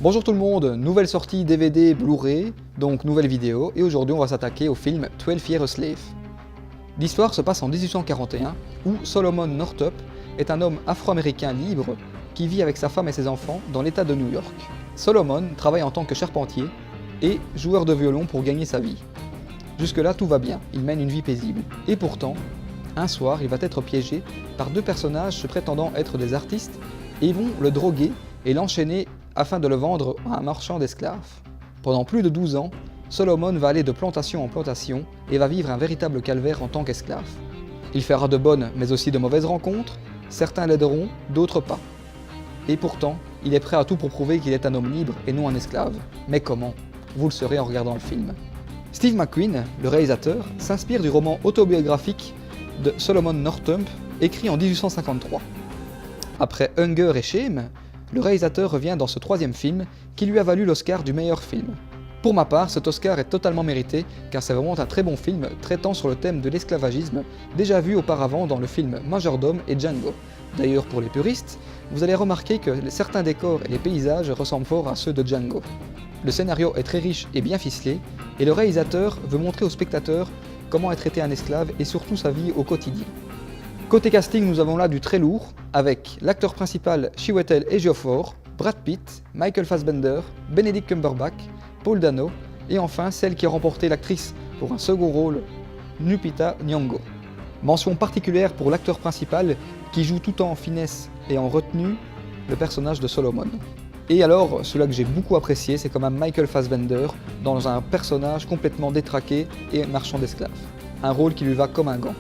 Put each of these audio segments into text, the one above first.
Bonjour tout le monde, nouvelle sortie DVD Blu-ray, donc nouvelle vidéo, et aujourd'hui on va s'attaquer au film 12 Years a Slave. L'histoire se passe en 1841, où Solomon Northup est un homme afro-américain libre qui vit avec sa femme et ses enfants dans l'état de New York. Solomon travaille en tant que charpentier et joueur de violon pour gagner sa vie. Jusque-là tout va bien, il mène une vie paisible. Et pourtant, un soir il va être piégé par deux personnages se prétendant être des artistes et ils vont le droguer et l'enchaîner afin de le vendre à un marchand d'esclaves. Pendant plus de 12 ans, Solomon va aller de plantation en plantation et va vivre un véritable calvaire en tant qu'esclave. Il fera de bonnes mais aussi de mauvaises rencontres, certains l'aideront, d'autres pas. Et pourtant, il est prêt à tout pour prouver qu'il est un homme libre et non un esclave. Mais comment? Vous le saurez en regardant le film. Steve McQueen, le réalisateur, s'inspire du roman autobiographique de Solomon Northup, écrit en 1853. Après Hunger et Shame, le réalisateur revient dans ce troisième film qui lui a valu l'Oscar du meilleur film. Pour ma part, cet Oscar est totalement mérité car c'est vraiment un très bon film traitant sur le thème de l'esclavagisme déjà vu auparavant dans le film Majordome et Django. D'ailleurs pour les puristes, vous allez remarquer que certains décors et les paysages ressemblent fort à ceux de Django. Le scénario est très riche et bien ficelé et le réalisateur veut montrer aux spectateurs comment est traité un esclave et surtout sa vie au quotidien. Côté casting, nous avons là du très lourd, avec l'acteur principal Chiwetel Ejiofor, Brad Pitt, Michael Fassbender, Benedict Cumberbatch, Paul Dano, et enfin celle qui a remporté l'actrice pour un second rôle, Lupita Nyong'o. Mention particulière pour l'acteur principal qui joue tout en finesse et en retenue le personnage de Solomon. Et alors, celui que j'ai beaucoup apprécié, c'est quand même Michael Fassbender dans un personnage complètement détraqué et marchand d'esclaves. Un rôle qui lui va comme un gant.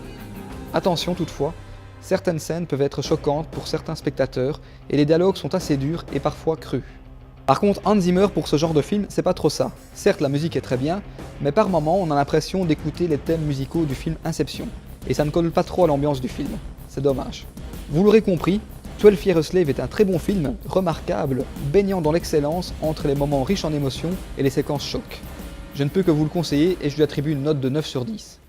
Attention toutefois, certaines scènes peuvent être choquantes pour certains spectateurs et les dialogues sont assez durs et parfois crus. Par contre, Hans Zimmer pour ce genre de film, c'est pas trop ça. Certes, la musique est très bien, mais par moments on a l'impression d'écouter les thèmes musicaux du film Inception. Et ça ne colle pas trop à l'ambiance du film. C'est dommage. Vous l'aurez compris, 12 Years a Slave est un très bon film, remarquable, baignant dans l'excellence entre les moments riches en émotions et les séquences chocs. Je ne peux que vous le conseiller et je lui attribue une note de 9 sur 10.